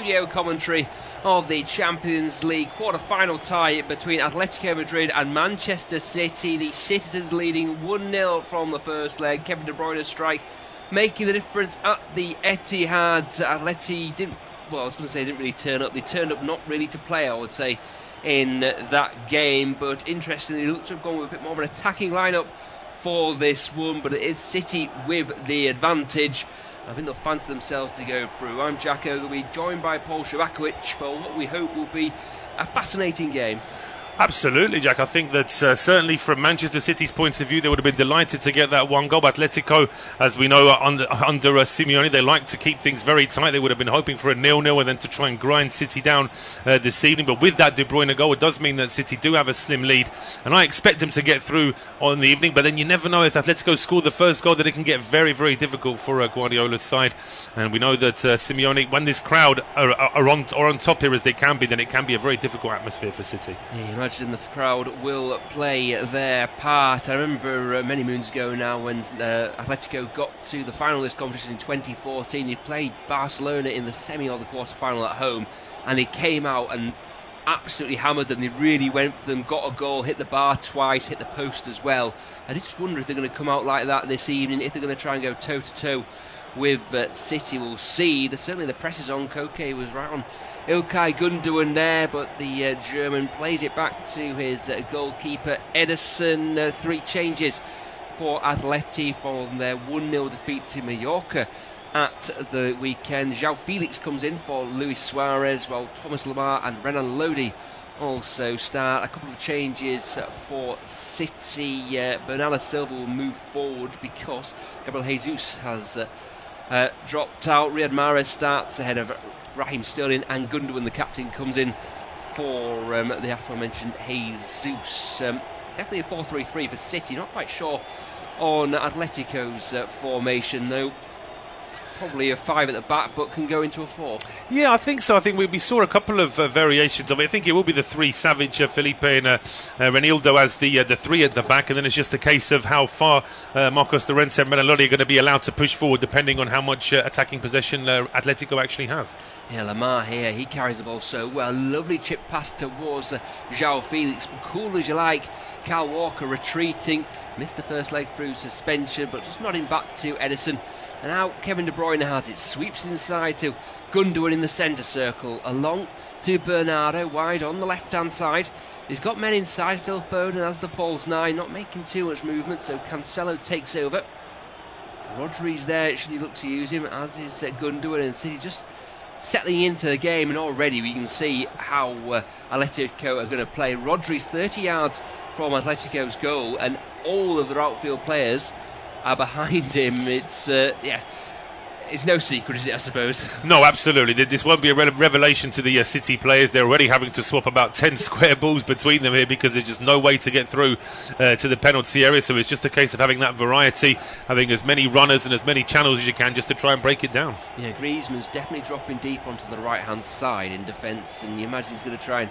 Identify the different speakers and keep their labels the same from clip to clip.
Speaker 1: studio commentary of the Champions League quarter-final tie between Atletico Madrid and Manchester City. The citizens leading 1-0 from the first leg. Kevin De Bruyne's strike making the difference at the Etihad. Atleti didn't really turn up. They turned up not really to play, I would say, in that game. But interestingly, they looked to have gone with a bit more of an attacking lineup for this one. But it is City with the advantage. I think they'll fancy themselves to go through. I'm Jack Ogalbe, joined by Szczerbakowicz for what we hope will be a fascinating game.
Speaker 2: Absolutely, Jack. I think that certainly from Manchester City's point of view, they would have been delighted to get that one goal. Atletico, as we know, under Simeone, they like to keep things very tight. They would have been hoping for a 0-0 and then to try and grind City down this evening. But with that De Bruyne goal, it does mean that City do have a slim lead. And I expect them to get through on the evening. But then you never know, if Atletico score the first goal, that it can get very, very difficult for Guardiola's side. And we know that Simeone, when this crowd are on top here as they can be, then it can be a very difficult atmosphere for City.
Speaker 1: Yeah, imagine the crowd will play their part. I remember many moons ago now when Atletico got to the final of this competition in 2014. They played Barcelona in the semi or the quarter-final at home, and they came out and absolutely hammered them. They really went for them, got a goal, hit the bar twice, hit the post as well. I just wonder if they're going to come out like that this evening, if they're going to try and go toe-to-toe with City. We'll see. Certainly the press is on. Koke was right on Ilkay Gundogan there, but the German plays it back to his goalkeeper Ederson. 3 changes for Atleti from their 1-0 defeat to Mallorca at the weekend. Joao Felix comes in for Luis Suarez, while Thomas Lemar and Renan Lodi also start. A couple of changes for City. Bernardo Silva will move forward because Gabriel Jesus has dropped out. Riyad Mahrez starts ahead of Raheem Sterling, and Gundogan, the captain, comes in for the aforementioned Jesus. Definitely a 4-3-3 for City. Not quite sure on Atletico's formation, though. Probably a 5 at the back, but can go into a 4.
Speaker 2: Yeah, I think so. I think we saw a couple of variations of it. I think it will be the 3, Savic, Felipe and Renildo as the 3 at the back, and then it's just a case of how far Marcos Llorente and Renan Lodi are going to be allowed to push forward, depending on how much attacking possession Atletico actually have.
Speaker 1: Yeah, Lemar here, he carries the ball so well. Lovely chip pass towards Joao Felix. Cool as you like. Kyle Walker retreating. Missed the first leg through suspension, but just nodding back to Ederson. And now Kevin De Bruyne has it. Sweeps inside to Gundogan in the centre circle. Along to Bernardo, wide on the left-hand side. He's got men inside. Phil Foden as the false 9, not making too much movement, so Cancelo takes over. Rodri's there, should he look to use him, as is Gundogan, and City just settling into the game, and already we can see how Atletico are going to play. Rodri's 30 yards from Atletico's goal, and all of their outfield players are behind him. It's no secret, is it, I suppose?
Speaker 2: No, absolutely. This won't be a revelation to the City players. They're already having to swap about 10 square balls between them here because there's just no way to get through to the penalty area. So it's just a case of having that variety, having as many runners and as many channels as you can just to try and break it down. Yeah,
Speaker 1: Griezmann's definitely dropping deep onto the right-hand side in defence, and you imagine he's going to try and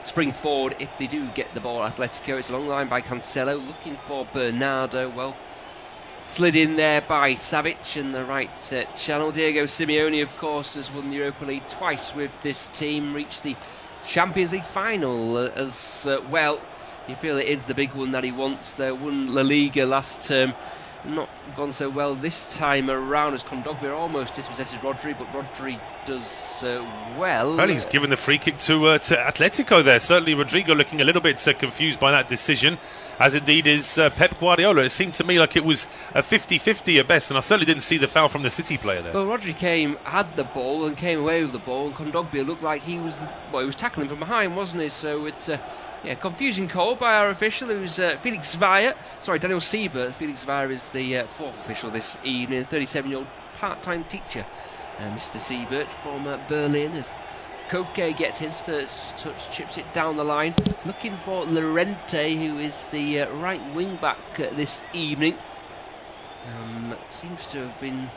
Speaker 1: spring forward if they do get the ball. Atletico, it's a long line by Cancelo, looking for Bernardo. Well, slid in there by Savic in the right channel. Diego Simeone, of course, has won the Europa League twice with this team, reached the Champions League final as well. You feel it is the big one that he wants. They won La Liga last term. Not gone so well this time around, as Kondogbia almost dispossesses Rodri, but Rodri does well.
Speaker 2: Well, he's given the free kick to Atletico there. Certainly Rodrigo looking a little bit confused by that decision, as indeed is Pep Guardiola. It seemed to me like it was a 50-50 at best, and I certainly didn't see the foul from the City player there.
Speaker 1: Well, Rodri had the ball and came away with the ball, and Kondogbia looked like he was tackling from behind, wasn't he? So it's confusing call by our official, who's Felix Zweier. Sorry, Daniel Siebert. Felix Zweier is the 4th official this evening, 37-year-old part-time teacher. Mr. Siebert from Berlin, as Koke gets his first touch, chips it down the line, looking for Llorente, who is the right wing-back this evening. Seems to have been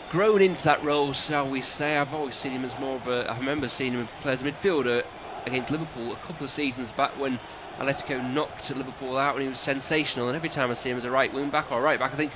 Speaker 1: grown into that role, shall we say. I've always seen him as more of a... I remember seeing him play as a midfielder against Liverpool a couple of seasons back when Atletico knocked Liverpool out, and he was sensational. And every time I see him as a right wing back or right back, I think,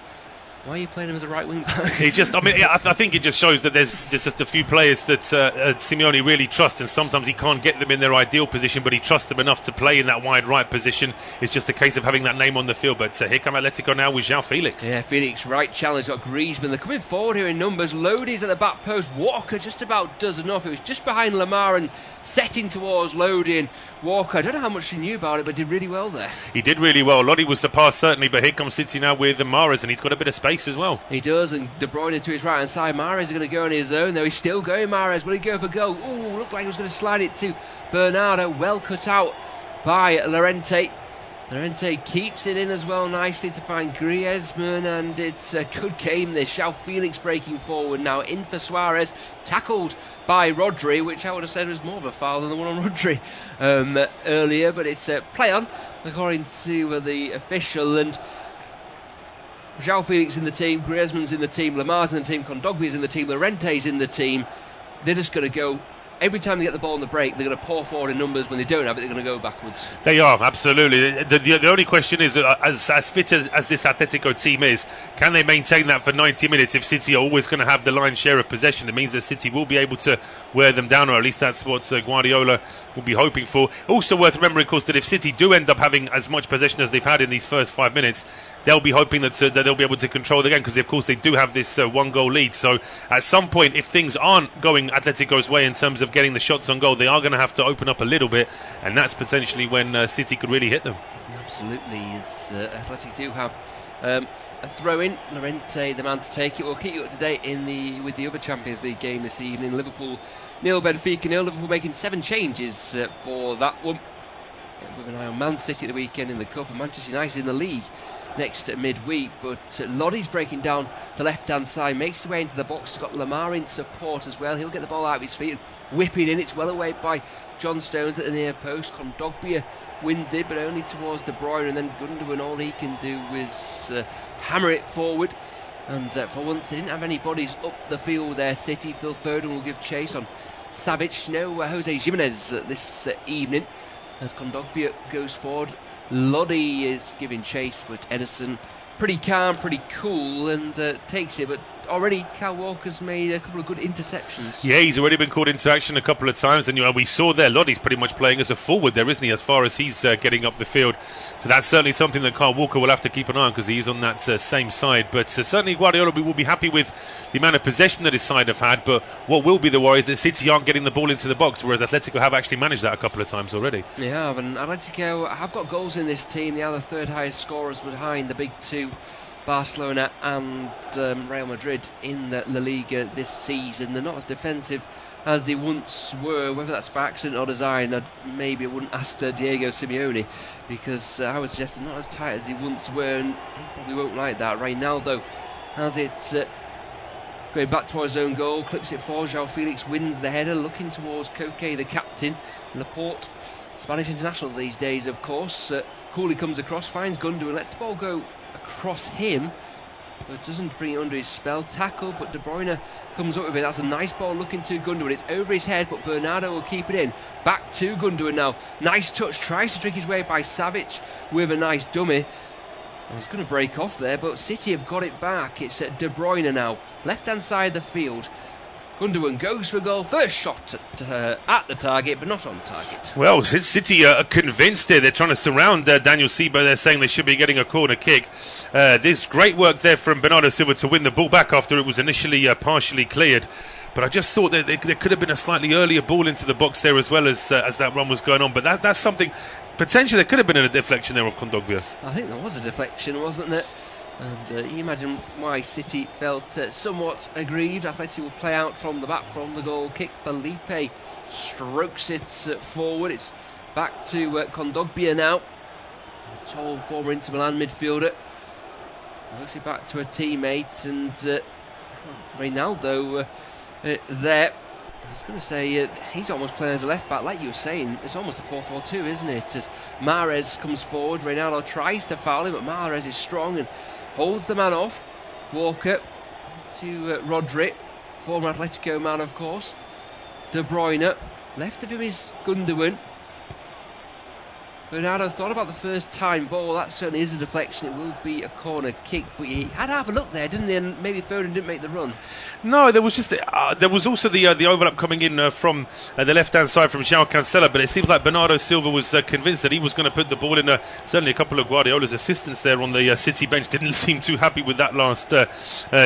Speaker 1: Why are you playing him as a right wing back?
Speaker 2: I think it just shows that there's just a few players that Simeone really trusts, and sometimes he can't get them in their ideal position, but he trusts them enough to play in that wide right position. It's just a case of having that name on the field. But here come Atletico now with Joao Felix.
Speaker 1: Yeah, Felix, right challenge, got Griezmann. They're coming forward here in numbers. Lodi's at the back post. Walker just about does enough. It was just behind Lamar and setting towards Lodi, and Walker, I don't know how much he knew about it, but did really well there.
Speaker 2: He did really well. Lodi was the pass, certainly, but here comes City now with Mahrez, and he's got a bit of space as well.
Speaker 1: He does, and De Bruyne to his right hand side. Mahrez is going to go on his own, though. He's still going, Mahrez. Will he go for goal? Ooh, looked like he was going to slide it to Bernardo. Well cut out by Llorente. Llorente keeps it in as well nicely to find Griezmann, and it's a good game this. Joao Felix breaking forward now in for Suarez, tackled by Rodri, which I would have said was more of a foul than the one on Rodri earlier, but it's play on according to the official. And Joao Felix in the team, Griezmann's in the team, Lamar's in the team, Kondogbia's in the team, Llorente's in the team. They're just going to go. Every time they get the ball in the break, they're going to pour forward in numbers. When they don't have it, they're going to go backwards.
Speaker 2: They are, absolutely. The only question is, as fit as this Atletico team is, can they maintain that for 90 minutes? If City are always going to have the lion's share of possession, it means that City will be able to wear them down, or at least that's what Guardiola will be hoping for. Also worth remembering, of course, that if City do end up having as much possession as they've had in these first 5 minutes, they'll be hoping that they'll be able to control the game, because of course they do have this one-goal lead. So at some point, if things aren't going Atletico's way in terms of getting the shots on goal, they are going to have to open up a little bit, and that's potentially when City could really hit them.
Speaker 1: Absolutely. Atletico do have a throw-in. Llorente, the man to take it. We'll keep you up to date with the other Champions League game this evening. Liverpool 0, Benfica 0. Liverpool making 7 changes for that one, with an eye on Man City at the weekend in the Cup, and Manchester United in the league next midweek. But Lodi's breaking down the left-hand side, makes his way into the box. He's got Lamar in support as well. He'll get the ball out of his feet and whip it in. It's well away by John Stones at the near post. Kondogbia wins it, but only towards De Bruyne, and then Gundogan, all he can do is hammer it forward. And for once, they didn't have any bodies up the field there, City. Phil Foden will give chase on Savic. No Jose Jimenez this evening, as Kondogbia goes forward. Lodi is giving chase, but Edison pretty calm, pretty cool, and takes it. But already Kyle Walker's made a couple of good interceptions. Yeah,
Speaker 2: he's already been called into action a couple of times, and we saw there Lodi's pretty much playing as a forward there, isn't he, as far as he's getting up the field. So that's certainly something that Kyle Walker will have to keep an eye on, because he's on that same side. But certainly Guardiola will be happy with the amount of possession that his side have had, but what will be the worry is that City aren't getting the ball into the box, whereas Atletico have actually managed that a couple of times already.
Speaker 1: Yeah, and Atletico have got goals in this team. They are the third highest scorers behind the big two, Barcelona and Real Madrid, in the La Liga this season. They're not as defensive as they once were. Whether that's by accident or design, maybe I wouldn't ask Diego Simeone, because I would suggest they're not as tight as they once were, and he probably won't like that. Reynaldo has it going back towards his own goal, clips it forward. Joao Felix wins the header, looking towards Koke, the captain. Laporte, Spanish international these days, of course. Cooley comes across, finds Gundogan, lets the ball go across him, but doesn't bring it under his spell. Tackle, but De Bruyne comes up with it. That's a nice ball looking to Gundogan. It's over his head, but Bernardo will keep it in. Back to Gundogan now. Nice touch, tries to trick his way by Savic with a nice dummy. And he's going to break off there, but City have got it back. It's De Bruyne now, left-hand side of the field. Gundogan goes for a goal. First shot at the target, but not on target.
Speaker 2: Well, City are convinced here. They're trying to surround Daniel Silva. They're saying they should be getting a corner kick. There's great work there from Bernardo Silva to win the ball back after it was initially partially cleared. But I just thought that there could have been a slightly earlier ball into the box there as well as that run was going on. But that's something, potentially there could have been a deflection there of Kondogbia.
Speaker 1: I think there was a deflection, wasn't there? And you imagine why City felt somewhat aggrieved. Atletico will play out from the back from the goal kick. Felipe strokes it forward. It's back to Kondogbia now. A tall former Inter Milan midfielder. Looks it back to a teammate, and Reynaldo there. I was going to say he's almost playing as a left back, like you were saying. It's almost a 4-4-2, isn't it? As Mahrez comes forward, Reynaldo tries to foul him, but Mahrez is strong and holds the man off. Walker to Rodri, former Atletico man, of course. De Bruyne, left of him is Gundogan. Bernardo thought about the first time ball. That certainly is a deflection. It will be a corner kick, but he had to have a look there, didn't he? And maybe Foden didn't make the run.
Speaker 2: No, there was also the overlap coming in from the left-hand side from Joao Cancelo, but it seems like Bernardo Silva was convinced that he was going to put the ball in. Certainly a couple of Guardiola's assistants there on the City bench didn't seem too happy with that last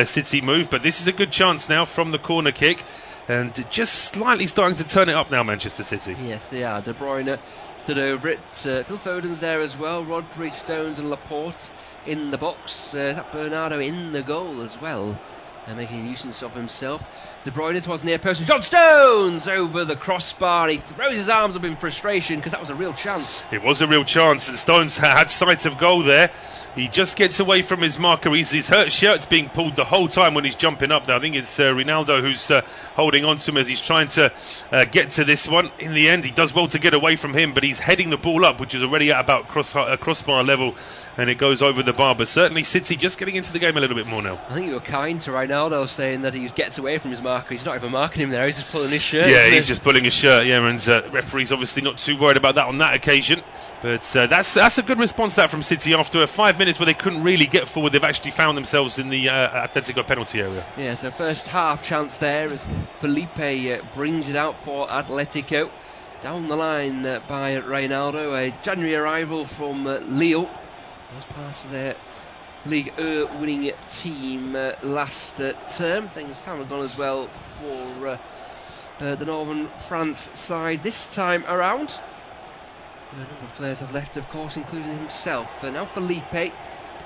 Speaker 2: City move, but this is a good chance now from the corner kick, and just slightly starting to turn it up now, Manchester City.
Speaker 1: Yes, they are. De Bruyne stood over it. Phil Foden's there as well. Rodri, Stones and Laporte in the box. Is that Bernardo in the goal as well? Making a nuisance of himself. De Bruyne towards near post. John Stones over the crossbar. He throws his arms up in frustration because that was a real chance.
Speaker 2: It was a real chance, and Stones had sight of goal there. He just gets away from his marker. His shirt's being pulled the whole time when he's jumping up there. I think it's Ronaldo who's holding on to him as he's trying to get to this one. In the end, he does well to get away from him, but he's heading the ball up, which is already at about crossbar level, and it goes over the bar. But certainly City just getting into the game a little bit more now.
Speaker 1: I think you were kind to Ronaldo saying that he gets away from his marker. He's not even marking him there, he's just pulling his shirt.
Speaker 2: Yeah, he's just pulling his shirt, yeah, and referee's obviously not too worried about that on that occasion. But that's a good response that from City after 5 minutes where they couldn't really get forward. They've actually found themselves in the Atletico penalty area.
Speaker 1: Yeah, so first half chance there as Felipe brings it out for Atletico. Down the line by Ronaldo, a January arrival from Lille. Was part of their Ligue 1 winning team last term. Things haven't gone as well for the Northern France side this time around. A number of players have left, of course, including himself. Now Felipe, the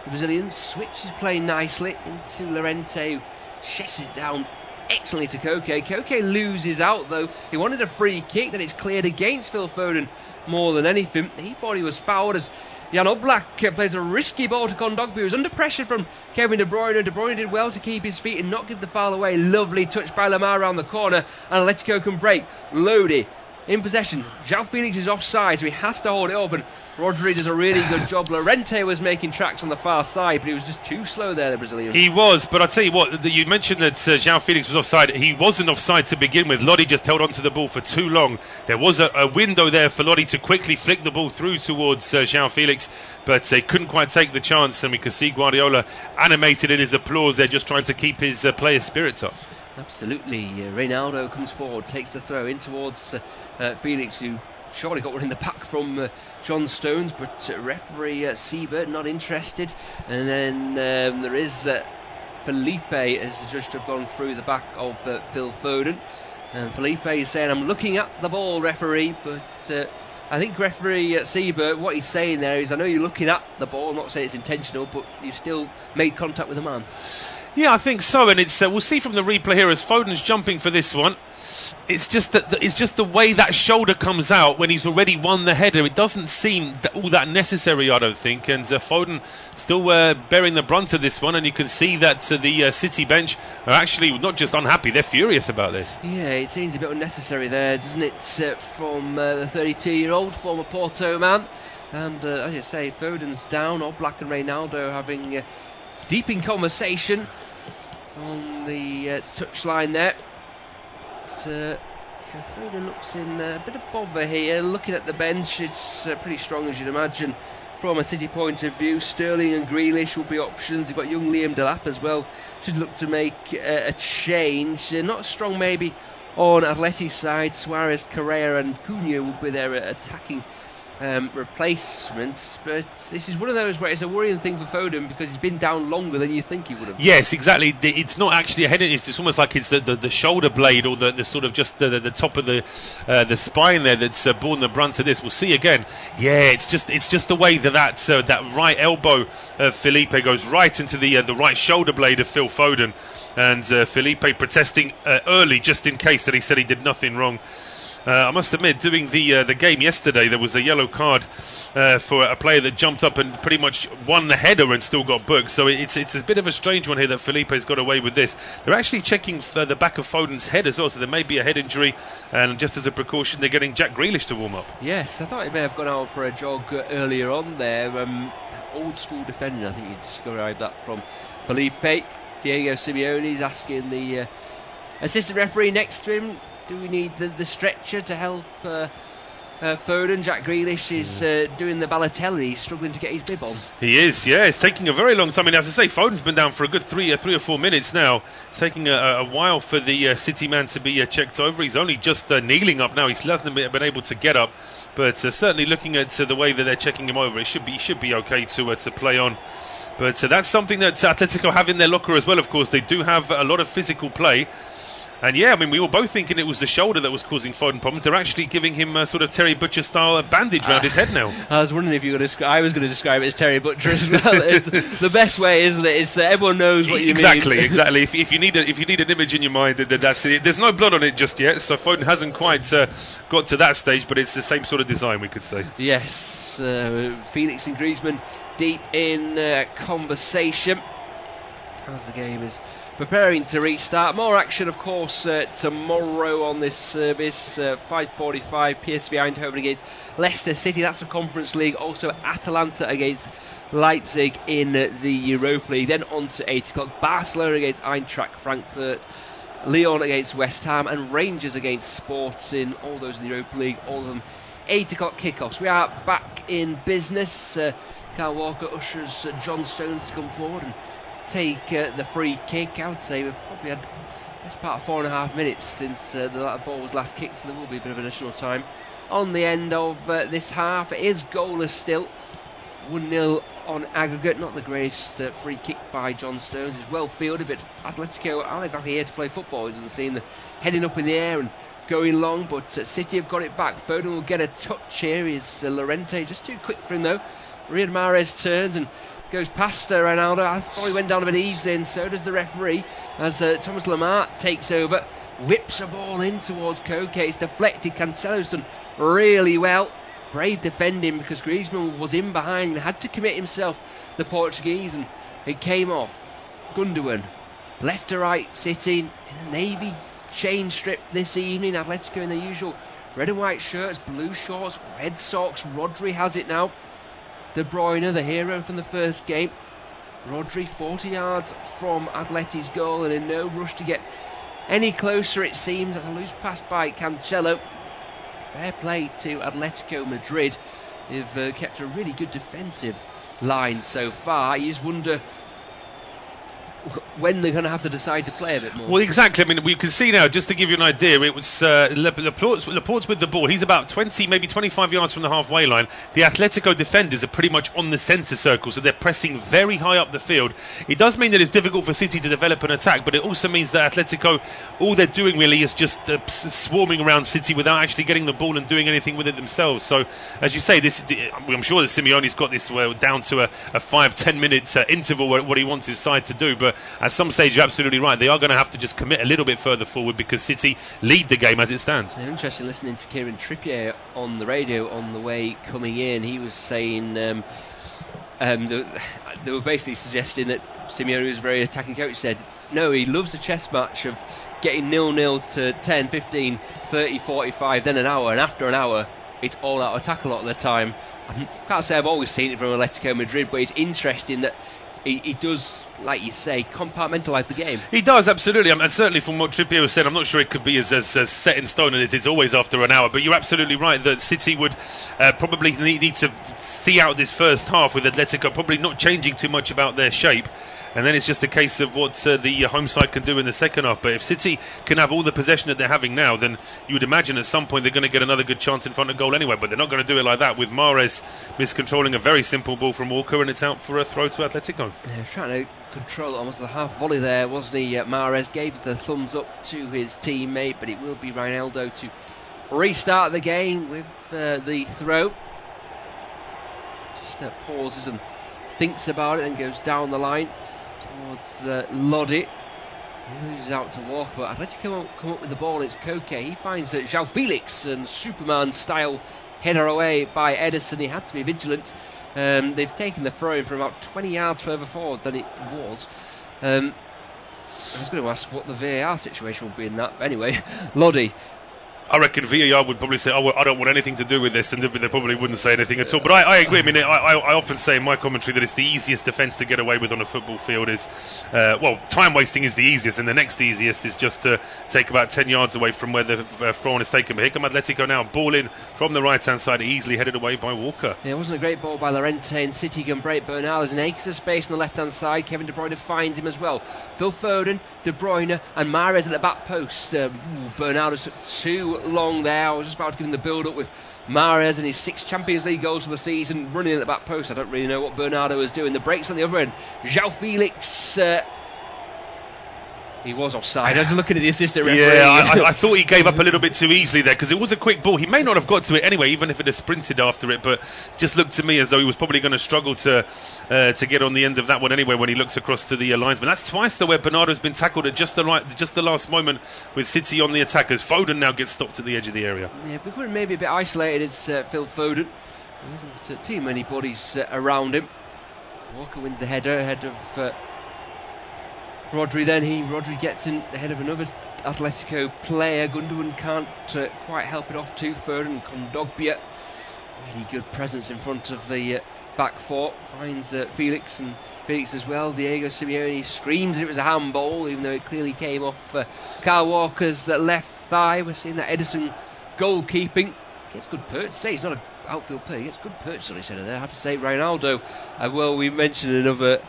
Speaker 1: Brazilian, switches play nicely into Llorente, who chests it down excellently to Koke. Koke loses out, though. He wanted a free kick, that it's cleared against Phil Foden more than anything. He thought he was fouled as Jan Oblak plays a risky ball to Gundogan, who was under pressure from Kevin De Bruyne. De Bruyne did well to keep his feet and not give the foul away. Lovely touch by Lamar around the corner, and Atletico can break. Lodi in possession. Joao Felix is offside, so he has to hold it up, and Rodri does a really good job. Llorente was making tracks on the far side, but he was just too slow there, the Brazilian. He
Speaker 2: was, but I tell you what, you mentioned that Joao Felix was offside. He wasn't offside to begin with. Lodi just held on to the ball for too long. There was a window there for Lodi to quickly flick the ball through towards Joao Felix, but they couldn't quite take the chance, and we could see Guardiola animated in his applause there, just trying to keep his players' spirits up.
Speaker 1: Absolutely. Ronaldo comes forward, takes the throw in towards Felix, who surely got one in the back from John Stones, but referee Siebert not interested. And then there is Felipe, as judged to have gone through the back of Phil Foden. And Felipe is saying, "I'm looking at the ball, referee," but I think referee Siebert, what he's saying there is, I know you're looking at the ball, I'm not saying it's intentional, but you still made contact with the man.
Speaker 2: Yeah, I think so, and it's we'll see from the replay here as Foden's jumping for this one. It's just the way that shoulder comes out when he's already won the header. It doesn't seem all that necessary, I don't think. And Foden still bearing the brunt of this one, and you can see that the City bench are actually not just unhappy; they're furious about this.
Speaker 1: Yeah, it seems a bit unnecessary there, doesn't it? From the 32-year-old former Porto man, and as you say, Foden's down. Oblak and Ronaldo having deep in conversation on the touchline there. Foden looks in a bit of bother here. Looking at the bench, it's pretty strong, as you'd imagine, from a City point of view. Sterling and Grealish will be options. You've got young Liam Delap as well. Should look to make a change. Not strong maybe on Atleti's side. Suarez, Correa and Cunha will be there attacking replacements, but this is one of those where it's a worrying thing for Foden because he's been down longer than you think he would have.
Speaker 2: Yes, exactly. It's not actually a head; it's just almost like it's the shoulder blade or the sort of just the top of the spine there that's borne the brunt of this. We'll see again. Yeah, it's just the way that right elbow of Felipe goes right into the right shoulder blade of Phil Foden, and Felipe protesting early just in case that he said he did nothing wrong. I must admit, doing the game yesterday, there was a yellow card for a player that jumped up and pretty much won the header and still got booked. So it's a bit of a strange one here that Felipe's got away with this. They're actually checking the back of Foden's head as well, so there may be a head injury. And just as a precaution, they're getting Jack Grealish to warm up.
Speaker 1: Yes, I thought he may have gone out for a jog earlier on there. Old school defending, I think you described that from Felipe. Diego Simeone's asking the assistant referee next to him, do we need the stretcher to help Foden, Jack Grealish is doing the Balotelli. He's struggling to get his bib on.
Speaker 2: He is, yeah. It's taking a very long time. I mean, as I say, Foden's been down for a good 3 or 4 minutes now. It's taking a while for the City man to be checked over. He's only just kneeling up now. He hasn't been able to get up. But certainly looking at the way that they're checking him over, it should be okay to play on. But that's something that Atletico have in their locker as well, of course. They do have a lot of physical play. And yeah, I mean, we were both thinking it was the shoulder that was causing Foden problems. They're actually giving him a sort of Terry Butcher-style bandage around his head now.
Speaker 1: I was wondering if you were going to I was going to describe it as Terry Butcher as well. It's the best way, isn't it? It's everyone knows what you mean.
Speaker 2: Exactly. If you need an image in your mind, then that's it. There's no blood on it just yet, so Foden hasn't quite got to that stage, but it's the same sort of design, we could say.
Speaker 1: Yes, Felix and Griezmann deep in conversation as the game is preparing to restart. More action, of course, tomorrow on this service. 5:45, PSV Eindhoven against Leicester City. That's the Conference League. Also, Atalanta against Leipzig in the Europa League. Then on to 8 o'clock. Barcelona against Eintracht Frankfurt. Lyon against West Ham. And Rangers against Sporting. All those in the Europa League. All of them 8 o'clock kickoffs. We are back in business. Kyle Walker ushers John Stones to come forward and take the free kick. I would say we've probably had best part of 4.5 minutes since the ball was last kicked, so there will be a bit of additional time on the end of this half. It is goalless still, 1-0 on aggregate. Not the greatest free kick by John Stones. It's well fielded, but Atletico aren't exactly here to play football. It doesn't seem heading up in the air and going long, but City have got it back. Foden will get a touch here. Is Llorente just too quick for him though? Riyad Mahrez turns and goes past Ronaldo. I thought he went down a bit easy, and so does the referee as Thomas Lemar takes over, whips a ball in towards Koke. It's deflected. Cancelo's done really well. Brave defending because Griezmann was in behind and had to commit himself, the Portuguese, and it came off. Gundogan, left to right, sitting in a navy chain strip this evening. Atletico in their usual red and white shirts, blue shorts, red socks. Rodri has it now. De Bruyne, the hero from the first game. Rodri 40 yards from Atleti's goal and in no rush to get any closer, it seems. That's a loose pass by Cancelo. Fair play to Atletico Madrid. They've kept a really good defensive line so far. You just wonder when they're going to have to decide to play a bit more.
Speaker 2: Well, exactly. I mean, we can see now, just to give you an idea, it was Laporte's with the ball. He's about 20, maybe 25 yards from the halfway line. The Atletico defenders are pretty much on the centre circle, so they're pressing very high up the field. It does mean that it's difficult for City to develop an attack, but it also means that Atletico, all they're doing really is just swarming around City without actually getting the ball and doing anything with it themselves. So, as you say, I'm sure that Simeone's got this down to a 5-10 minute interval what he wants his side to do, but at some stage, you're absolutely right. They are going to have to just commit a little bit further forward because City lead the game as it stands.
Speaker 1: It's interesting listening to Kieran Trippier on the radio on the way coming in. He was saying they were basically suggesting that Simeone was a very attacking coach. He said, no, he loves a chess match of getting 0-0 to 10, 15, 30, 45, then an hour, and after an hour, it's all out attack a lot of the time. I can't say I've always seen it from Atletico Madrid, but it's interesting that he does, like you say, compartmentalise the game. He
Speaker 2: does, absolutely. And certainly from what Trippier has said, I'm not sure it could be as set in stone as it's always after an hour, but you're absolutely right that City would probably need to see out this first half with Atletico probably not changing too much about their shape. And then it's just a case of what the home side can do in the second half. But if City can have all the possession that they're having now, then you would imagine at some point they're going to get another good chance in front of goal anyway. But they're not going to do it like that with Mahrez miscontrolling a very simple ball from Walker, and it's out for a throw to Atletico.
Speaker 1: Yeah, trying to control almost the half volley there, wasn't he? Mahrez gave the thumbs up to his teammate, but it will be Ronaldo to restart the game with the throw. Just pauses and thinks about it and goes down the line towards Lodi. He loses out to Walker, but Atletico won't come up with the ball. It's Koke. He finds Joao Felix and Superman style header away by Ederson. He had to be vigilant. They've taken the throw in from about 20 yards further forward than it was. I was going to ask what the VAR situation would be in that. But anyway, Lodi
Speaker 2: I reckon VAR would probably say, "Oh, well, I don't want anything to do with this," and they probably wouldn't say anything at all. But I agree. I mean, I often say in my commentary that it's the easiest defence to get away with on a football field is, time wasting is the easiest, and the next easiest is just to take about 10 yards away from where the throw-on is taken. But here come Atletico now, ball in from the right-hand side, easily headed away by Walker.
Speaker 1: Yeah, it wasn't a great ball by Llorente, and City can break Bernal. There's an acre of space on the left-hand side. Kevin De Bruyne finds him as well. Phil Foden, De Bruyne, and Mahrez at the back post. Bernal just took too long there. I was just about to give him the build-up with Mahrez and his 6 Champions League goals for the season running at the back post. I don't really know what Bernardo was doing. The breaks on the other end. Joao Felix, he was offside. I was looking at the assistant referee.
Speaker 2: Yeah, I thought he gave up a little bit too easily there because it was a quick ball. He may not have got to it anyway, even if it had sprinted after it, but just looked to me as though he was probably going to struggle to get on the end of that one anyway when he looks across to the linesman. That's twice though where Bernardo's been tackled at just the last moment with City on the attackers. Foden now gets stopped at the edge of the area.
Speaker 1: Yeah, becoming maybe a bit isolated is Phil Foden. There isn't too many bodies around him. Walker wins the header ahead of Rodri. Rodri gets in ahead of another Atletico player. Gundogan can't quite help it off to Foden. Kondogbia, really good presence in front of the back four, finds Felix, and Felix as well. Diego Simeone screams it was a handball, even though it clearly came off Kyle Walker's left thigh. We're seeing that Edison goalkeeping. Gets good perch. Say he's not an outfield player, he gets good perch on his header there. I have to say, Ronaldo, we mentioned another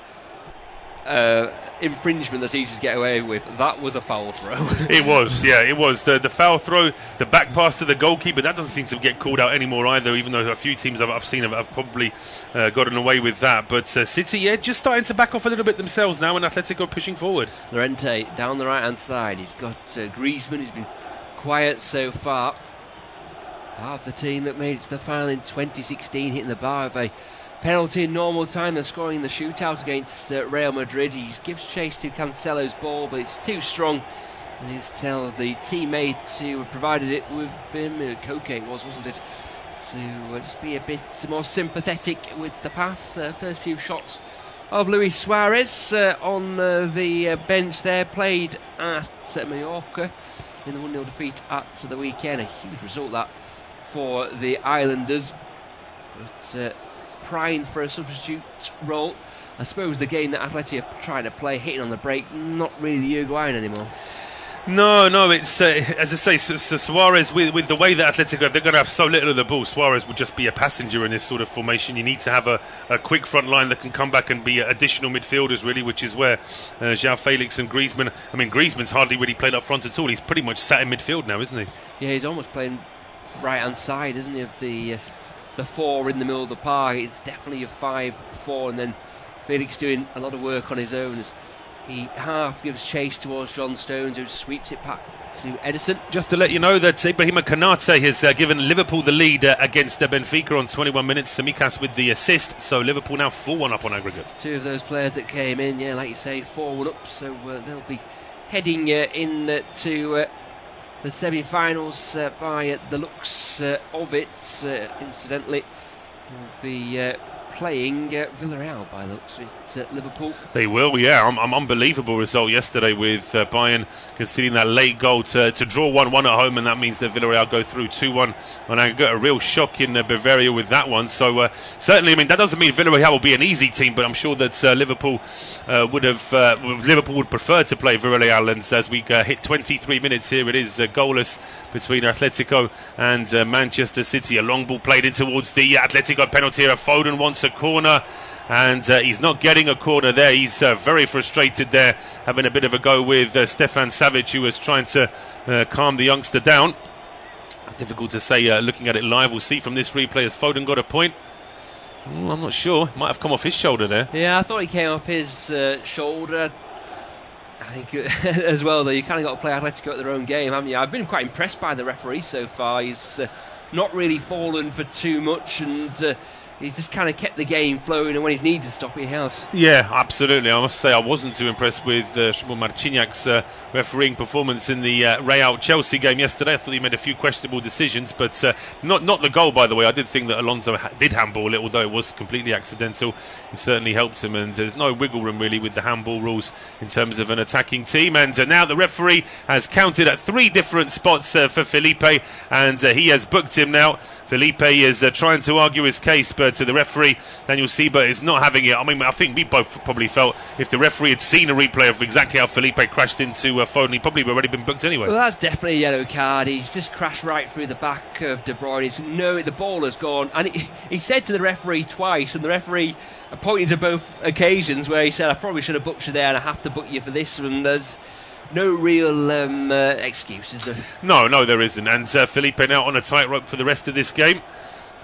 Speaker 1: infringement that he should get away with. That was a foul throw.
Speaker 2: It was the foul throw, the back pass to the goalkeeper. That doesn't seem to get called out anymore either, even though a few teams I've seen have probably gotten away with that. But City, just starting to back off a little bit themselves now, and Atletico pushing forward.
Speaker 1: Llorente down the right hand side. He's got Griezmann, who's been quiet so far. Half the team that made it to the final in 2016, hitting the bar of a penalty in normal time. They're scoring the shootout against Real Madrid. He gives chase to Cancelo's ball, but it's too strong, and he tells the teammates who provided it with him, Koke wasn't it, to just be a bit more sympathetic with the pass. First few shots of Luis Suarez on the bench there, played at Mallorca in the 1-0 defeat at the weekend. A huge result that for the Islanders, but primed for a substitute role. I suppose the game that Atleti are trying to play, hitting on the break, not really the Uruguayan anymore.
Speaker 2: No, it's as I say, Suarez, with the way that Atletico, they're going to have so little of the ball, Suarez would just be a passenger in this sort of formation. You need to have a quick front line that can come back and be additional midfielders, really, which is where Joao Felix and Griezmann, Griezmann's hardly really played up front at all. He's pretty much sat in midfield now, isn't he?
Speaker 1: Yeah, he's almost playing right-hand side, isn't he, of the four in the middle of the park. It's definitely a 5-4, and then Felix doing a lot of work on his own as he half gives chase towards John Stones, who sweeps it back to Edison.
Speaker 2: Just to let you know that Ibrahima Konate has given Liverpool the lead against Benfica on 21 minutes. Samikas with the assist, so Liverpool now 4-1 up on aggregate.
Speaker 1: Two of those players that came in, like you say, 4-1 up, so they'll be heading in to the semi-finals by the looks of it. Incidentally, will be playing Villarreal by the looks of it, Liverpool.
Speaker 2: They will, yeah. Unbelievable result yesterday with Bayern conceding that late goal to draw 1-1 at home, and that means that Villarreal go through 2-1 on aggregate. A real shock in Bavaria with that one. So certainly, that doesn't mean Villarreal will be an easy team, but I'm sure that Liverpool would prefer to play Villarreal. And as we hit 23 minutes here, it is goalless between Atletico and Manchester City. A long ball played in towards the Atletico penalty area. Foden wants a corner, and he's not getting a corner there. He's very frustrated there, having a bit of a go with Stefan Savic, who was trying to calm the youngster down. Difficult to say looking at it live. We'll see from this replay. Has Foden got a point? I'm not sure. Might have come off his shoulder there.
Speaker 1: Yeah, I thought he came off his shoulder. I think as well, though, you kind of got to play Atletico at their own game, haven't you? I've been quite impressed by the referee so far. He's not really fallen for too much, and he's just kind of kept the game flowing, and when he's needed to stop it, he has.
Speaker 2: Yeah, absolutely. I must say I wasn't too impressed with Szymon Marciniak's refereeing performance in the Real-Chelsea game yesterday. I thought he made a few questionable decisions, but not the goal, by the way. I did think that Alonso did handball it, although it was completely accidental. It certainly helped him, and there's no wiggle room really with the handball rules in terms of an attacking team. And now the referee has counted at 3 different spots for Felipe, and he has booked him now. Felipe is trying to argue his case, but the referee, Daniel Sieber, is not having it. I mean, I think we both probably felt if the referee had seen a replay of exactly how Felipe crashed into Foden, he'd probably already been booked anyway.
Speaker 1: Well, that's definitely a yellow card. He's just crashed right through the back of De Bruyne. The ball has gone. And he said to the referee twice, and the referee pointed to both occasions where he said, I probably should have booked you there and I have to book you for this one. There's no real excuses there.
Speaker 2: No, there isn't. And Felipe now on a tightrope for the rest of this game.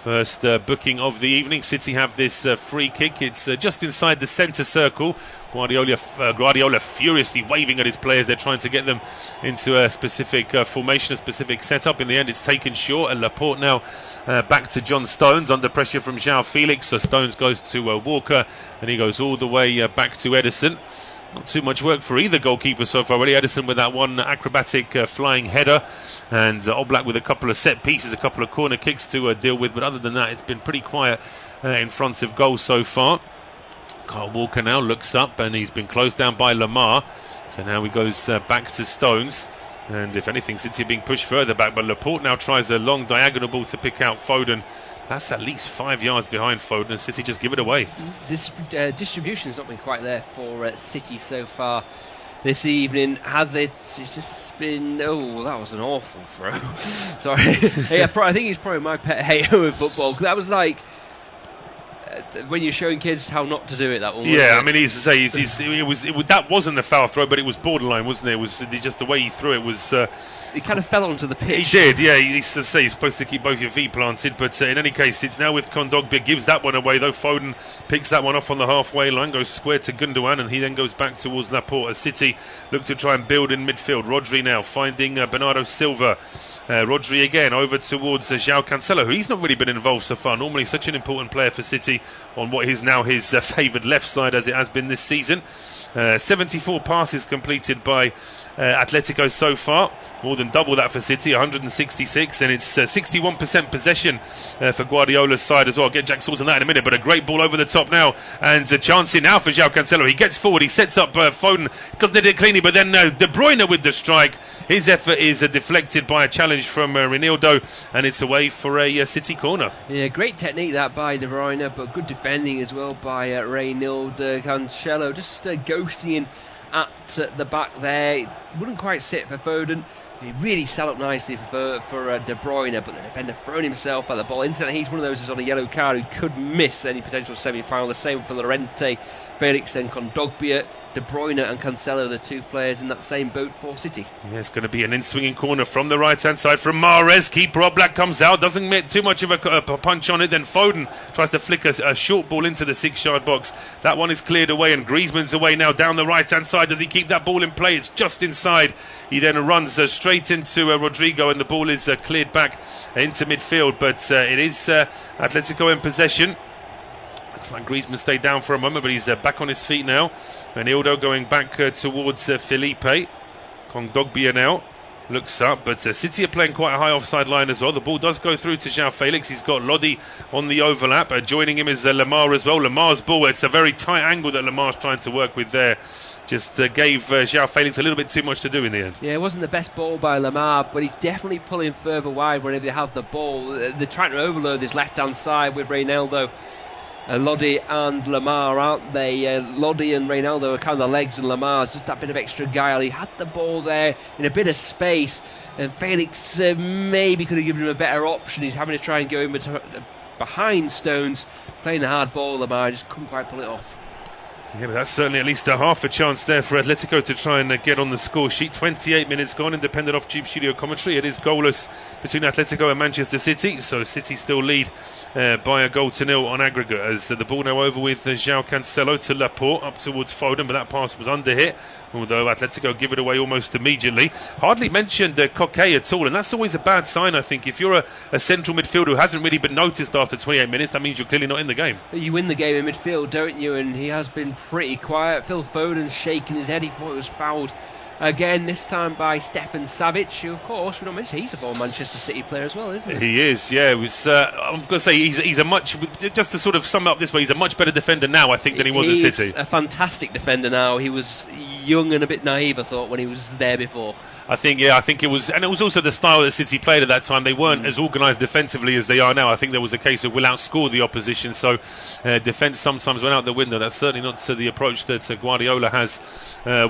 Speaker 2: First booking of the evening. City have this free kick. It's just inside the centre circle. Guardiola furiously waving at his players. They're trying to get them into a specific formation, a specific setup. In the end, it's taken short. And Laporte now back to John Stones under pressure from Joao Felix. So Stones goes to Walker, and he goes all the way back to Ederson. Not too much work for either goalkeeper so far. Really, Ederson with that one acrobatic flying header, and Oblak with a couple of set pieces, a couple of corner kicks to deal with. But other than that, it's been pretty quiet in front of goal so far. Kyle Walker now looks up, and he's been closed down by Lamar. So now he goes back to Stones. And if anything, City are being pushed further back. But Laporte now tries a long diagonal ball to pick out Foden. That's at least 5 yards behind Foden, and City just give it away.
Speaker 1: This distribution's not been quite there for City so far this evening, has it? It's just been... Oh, that was an awful throw. Sorry. I think it's probably my pet hate with football. That was like... when you're showing kids how not to do it, that one.
Speaker 2: Yeah, I mean, that wasn't a foul throw, but it was borderline, wasn't it? It was just the way he threw it was...
Speaker 1: he kind of fell onto the pitch.
Speaker 2: He did, yeah. He's supposed to keep both your feet planted, but in any case, it's now with Kondogbia, gives that one away, though. Foden picks that one off on the halfway line, goes square to Gundogan, and he then goes back towards Laporte. As City look to try and build in midfield. Rodri now finding Bernardo Silva. Rodri again over towards Joao Cancelo, who he's not really been involved so far. Normally such an important player for City on what is now his favoured left side, as it has been this season. 74 passes completed by Atletico so far, more than double that for City, 166, and it's 61% possession for Guardiola's side as well. I'll get Jack's thoughts on that in a minute, but a great ball over the top now, and a chance in now for Joao Cancelo. He gets forward, he sets up Foden, doesn't hit it cleanly, but then De Bruyne with the strike. His effort is deflected by a challenge from Reinildo, and it's away for a City corner.
Speaker 1: Yeah, great technique that by De Bruyne, but good defending as well by Reinildo. Cancelo just ghosting at the back there. It wouldn't quite sit for Foden. He really set up nicely for De Bruyne, but the defender thrown himself at the ball. Incidentally, he's one of those who's on a yellow card who could miss any potential semi-final. The same for Llorente, Felix and Kondogbia. De Bruyne and Cancelo, the two players in that same boat for City.
Speaker 2: Yeah, it's going to be an in-swinging corner from the right-hand side from Mahrez. Keeper Oblak comes out, doesn't get too much of a punch on it. Then Foden tries to flick a short ball into the 6-yard box. That one is cleared away, and Griezmann's away now down the right-hand side. Does he keep that ball in play? It's just inside. He then runs straight into Rodrigo, and the ball is cleared back into midfield. But it is Atletico in possession. Looks like Griezmann stayed down for a moment, but he's back on his feet now. Reinildo going back towards Felipe. Kondogbia now looks up, but City are playing quite a high offside line as well. The ball does go through to Joao Felix. He's got Lodi on the overlap. Joining him is Lamar as well. Lamar's ball, it's a very tight angle that Lamar's trying to work with there. Just gave Joao Felix a little bit too much to do in the end.
Speaker 1: Yeah, it wasn't the best ball by Lamar, but he's definitely pulling further wide whenever they have the ball. They're trying to overload this left-hand side with Reinildo. Lodi and Lamar, aren't they? Lodi and Reinildo are kind of the legs, and Lamar's just that bit of extra guile. He had the ball there in a bit of space, and Felix maybe could have given him a better option. He's having to try and go in behind Stones, playing the hard ball. Lamar just couldn't quite pull it off.
Speaker 2: Yeah, but that's certainly at least a half a chance there for Atletico to try and get on the score sheet. 28 minutes gone, independent of Tube Studio commentary. It is goalless between Atletico and Manchester City, so City still lead by a 1-0 on aggregate, as the ball now over with Joao Cancelo to Laporte, up towards Foden, but that pass was under hit, although Atletico give it away almost immediately. Hardly mentioned Koke at all, and that's always a bad sign, I think. If you're a central midfielder who hasn't really been noticed after 28 minutes, that means you're clearly not in the game.
Speaker 1: You win the game in midfield, don't you? And he has been pretty quiet. Phil Foden's shaking his head. He thought it was fouled again, this time by Stefan Savic, who, of course, we don't mention, he's a former Manchester City player as well, isn't he?
Speaker 2: He is, yeah. It was, I'm going to say he's a much, just to sort of sum it up this way, he's a much better defender now, I think, than he was at City.
Speaker 1: A fantastic defender now. He was young and a bit naive, I thought, when he was there before.
Speaker 2: I think it was, and it was also the style that City played at that time. They weren't as organised defensively as they are now. I think there was a case of we'll outscore the opposition, so defence sometimes went out the window. That's certainly not the approach that Guardiola has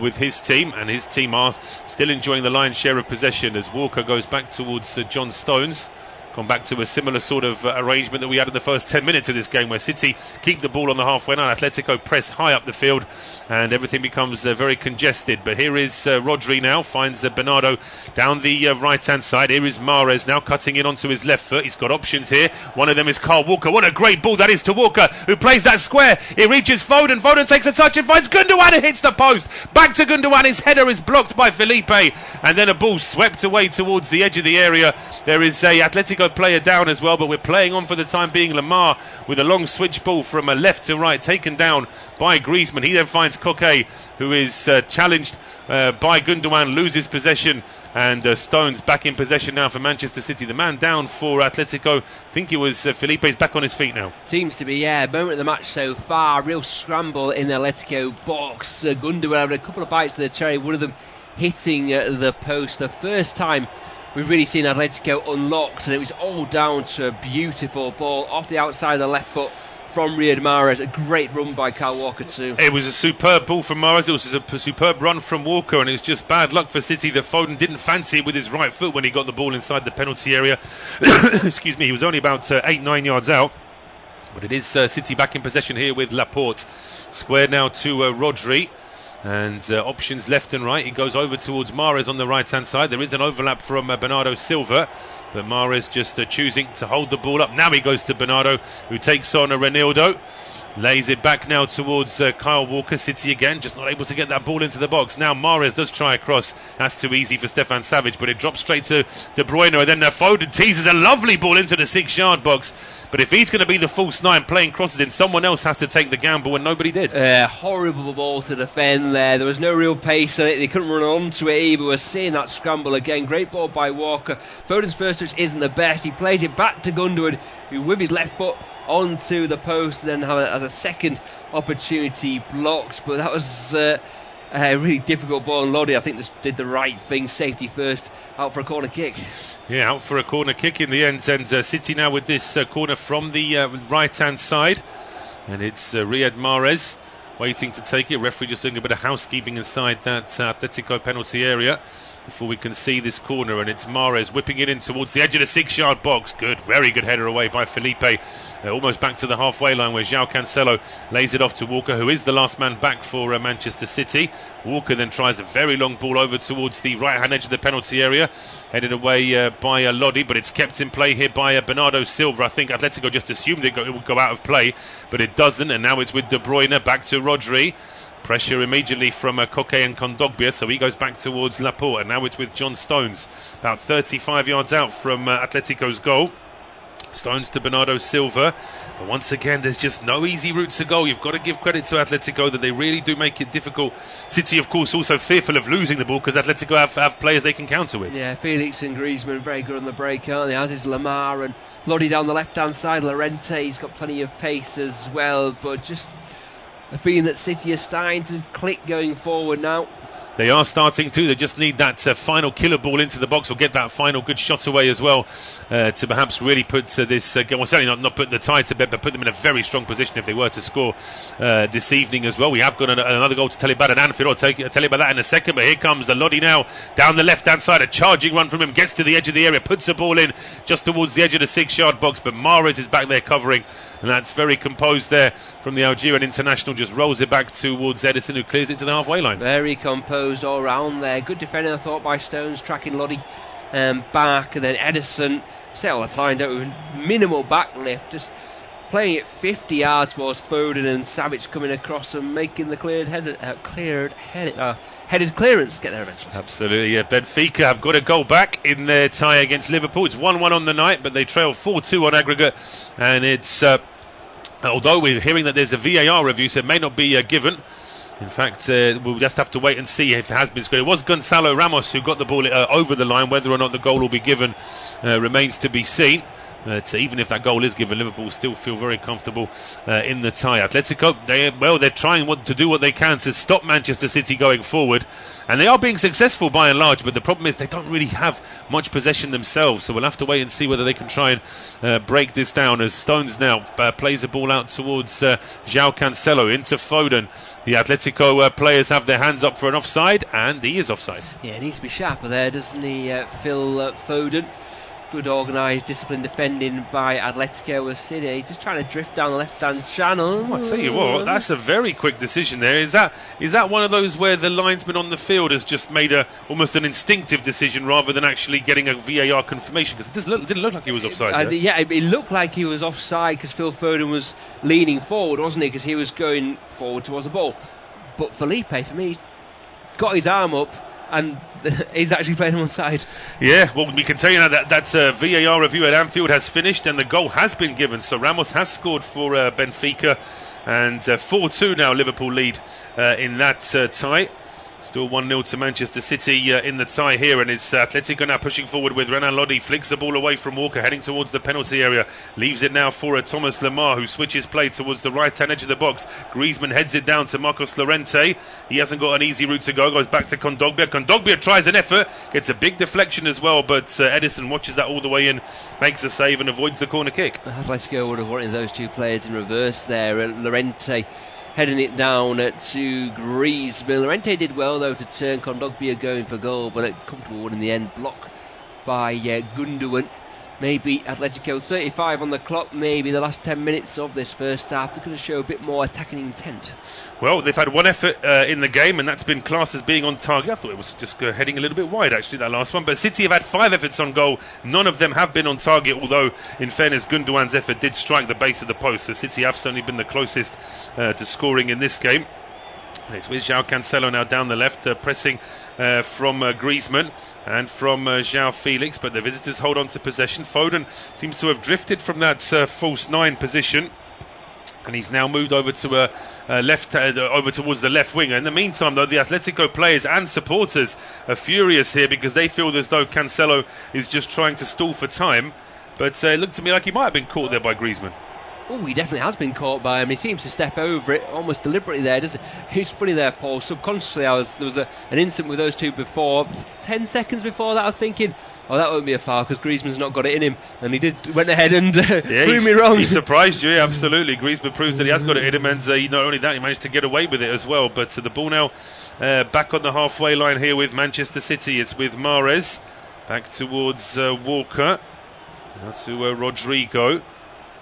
Speaker 2: with his team, and his team are still enjoying the lion's share of possession as Walker goes back towards John Stones. Gone back to a similar sort of arrangement that we had in the first 10 minutes of this game, where City keep the ball on the halfway line, Atletico press high up the field, and everything becomes very congested. But here is Rodri now, finds Bernardo down the right-hand side. Here is Mahrez now cutting in onto his left foot. He's got options here. One of them is Kyle Walker. What a great ball that is to Walker, who plays that square. It reaches Foden. Foden takes a touch and finds Gundogan and hits the post. Back to Gundogan. His header is blocked by Felipe, and then a ball swept away towards the edge of the area. There is a Atletico player down as well, but we're playing on for the time being. Lamar with a long switch ball from left to right, taken down by Griezmann. He then finds Koke, who is challenged by Gundogan, loses possession, and Stones back in possession now for Manchester City. The man down for Atletico, I think it was Felipe, is back on his feet now.
Speaker 1: Seems to be, yeah. Moment of the match so far. Real scramble in the Atletico box. Gundogan having a couple of bites to the cherry, one of them hitting the post. The first time we've really seen Atletico unlocked, and it was all down to a beautiful ball off the outside of the left foot from Riyad Mahrez. A great run by Kyle Walker too.
Speaker 2: It was a superb ball from Mahrez. It was a superb run from Walker, and it was just bad luck for City that Foden didn't fancy it with his right foot when he got the ball inside the penalty area. Excuse me, he was only about 8-9 yards out. But it is City back in possession here with Laporte. Squared now to Rodri. And options left and right. He goes over towards Mahrez on the right-hand side. There is an overlap from Bernardo Silva, but Mahrez just choosing to hold the ball up. Now he goes to Bernardo, who takes on Reinildo. Lays it back now towards Kyle Walker. City again, just not able to get that ball into the box. Now Mahrez does try a cross. That's too easy for Stefan Savic, but it drops straight to De Bruyne. And then Foden teases a lovely ball into the 6-yard box. But if he's going to be the false nine playing crosses in, someone else has to take the gamble, and nobody did.
Speaker 1: Horrible ball to defend there. There was no real pace on it. They couldn't run onto it either. We're seeing that scramble again. Great ball by Walker. Foden's first touch isn't the best. He plays it back to Gundogan, who with his left foot onto the post, then has a second opportunity blocked. But that was a really difficult ball, and Lodi, I think, just did the right thing. Safety first, out for a corner kick.
Speaker 2: Yeah, out for a corner kick in the end, and City now with this corner from the right-hand side, and it's Riyad Mahrez waiting to take it. Referee just doing a bit of housekeeping inside that Atletico penalty area before we can see this corner, and it's Mahrez whipping it in towards the edge of the 6-yard box. Good, very good header away by Felipe, almost back to the halfway line, where Joao Cancelo lays it off to Walker, who is the last man back for Manchester City. Walker then tries a very long ball over towards the right-hand edge of the penalty area, headed away by Lodi, but it's kept in play here by Bernardo Silva. I think Atletico just assumed it would go out of play, but it doesn't, and now it's with De Bruyne back to Rodri. Pressure immediately from Koke and Kondogbia, so he goes back towards Laporte, and now it's with John Stones, about 35 yards out from Atletico's goal. Stones to Bernardo Silva, but once again there's just no easy route to goal. You've got to give credit to Atletico that they really do make it difficult. City, of course, also fearful of losing the ball because Atletico have players they can counter with.
Speaker 1: Yeah, Felix and Griezmann very good on the break, aren't they? As is Lamar, and Lodi down the left hand side. Llorente's got plenty of pace as well, but just a feeling that City are starting to click going forward now.
Speaker 2: they are starting to. They just need that final killer ball into the box, or get that final good shot away as well, to perhaps really put this game, well, certainly not put the tie to bed, but put them in a very strong position if they were to score this evening as well. We have got another goal to tell you about at Anfield. I'll tell you about that in a second, but here comes Lodi now down the left-hand side. A charging run from him, gets to the edge of the area, puts the ball in just towards the edge of the 6-yard box, but Mahrez is back there covering, and that's very composed there from the Algerian international. Just rolls it back towards Edison, who clears it to the halfway line.
Speaker 1: Very composed all round there. Good defending, I thought, by Stones, tracking Lodi back, and then Edison settled the time down with minimal backlift, just playing it 50 yards towards Foden, and Savic coming across and making the headed clearance. Get there eventually.
Speaker 2: Absolutely, yeah. Benfica have got a goal back in their tie against Liverpool. It's 1-1 on the night, but they trail 4-2 on aggregate, and it's although we're hearing that there's a VAR review, so it may not be given. In fact, we'll just have to wait and see if it has been scored. It was Gonzalo Ramos who got the ball over the line. Whether or not the goal will be given remains to be seen. Even if that goal is given, Liverpool still feel very comfortable in the tie. Atletico, they're trying to do what they can to stop Manchester City going forward, and they are being successful by and large, but the problem is they don't really have much possession themselves, so we'll have to wait and see whether they can try and break this down, as Stones now plays the ball out towards Joao Cancelo into Foden. The Atletico players have their hands up for an offside, and he is offside.
Speaker 1: Yeah, he needs to be sharper there, doesn't he, Phil Foden? Good organised, disciplined defending by Atletico. We're seeing it. He's just trying to drift down the left-hand channel.
Speaker 2: I'll tell you what, that's a very quick decision there. Is that one of those where the linesman on the field has just made almost an instinctive decision rather than actually getting a VAR confirmation? Because it didn't look like he was offside.
Speaker 1: Yeah, it looked like he was offside because Phil Foden was leaning forward, wasn't he? Because he was going forward towards the ball. But Felipe, for me, got his arm up, and he's actually playing him on side. Yeah,
Speaker 2: well, we can tell you now that VAR review at Anfield has finished and the goal has been given. So Ramos has scored for Benfica, and 4-2 now Liverpool lead in that tie. Still 1-0 to Manchester City in the tie here, and it's Atletico now pushing forward with Renan Lodi, flicks the ball away from Walker, heading towards the penalty area, leaves it now for Thomas Lemar, who switches play towards the right-hand edge of the box. Griezmann heads it down to Marcos Llorente. He hasn't got an easy route to go, goes back to Kondogbia. Kondogbia tries an effort, gets a big deflection as well, but Edison watches that all the way in, makes a save and avoids the corner kick.
Speaker 1: Atletico would have wanted those two players in reverse there. Llorente heading it down to Griezmann. Llorente did well though to turn Kondogbia going for goal, but a comfortable one in the end, blocked by Gundogan. Maybe Atletico 35 on the clock, maybe the last 10 minutes of this first half, they're going to show a bit more attacking intent.
Speaker 2: Well, they've had one effort in the game, and that's been classed as being on target. I thought it was just heading a little bit wide, actually, that last one. But City have had 5 efforts on goal. None of them have been on target, although, in fairness, Gundogan's effort did strike the base of the post. So City have certainly been the closest to scoring in this game. It's with Joao Cancelo now down the left, pressing from Griezmann and from Joao Felix, but the visitors hold on to possession. Foden seems to have drifted from that false 9 position, and he's now moved over to over towards the left wing. In the meantime, though, the Atletico players and supporters are furious here because they feel as though Cancelo is just trying to stall for time, but it looked to me like he might have been caught there by Griezmann.
Speaker 1: Oh, he definitely has been caught by him. He seems to step over it almost deliberately there, doesn't he? It's funny there, Paul. Subconsciously, there was an incident with those two before. 10 seconds before that, I was thinking, oh, that won't be a foul because Griezmann's not got it in him. And he went ahead and proved me wrong.
Speaker 2: He surprised you, absolutely. Griezmann proves that he has got it in him, and not only that, he managed to get away with it as well. But the ball now back on the halfway line here with Manchester City. It's with Mahrez back towards Walker. Now to Rodrigo.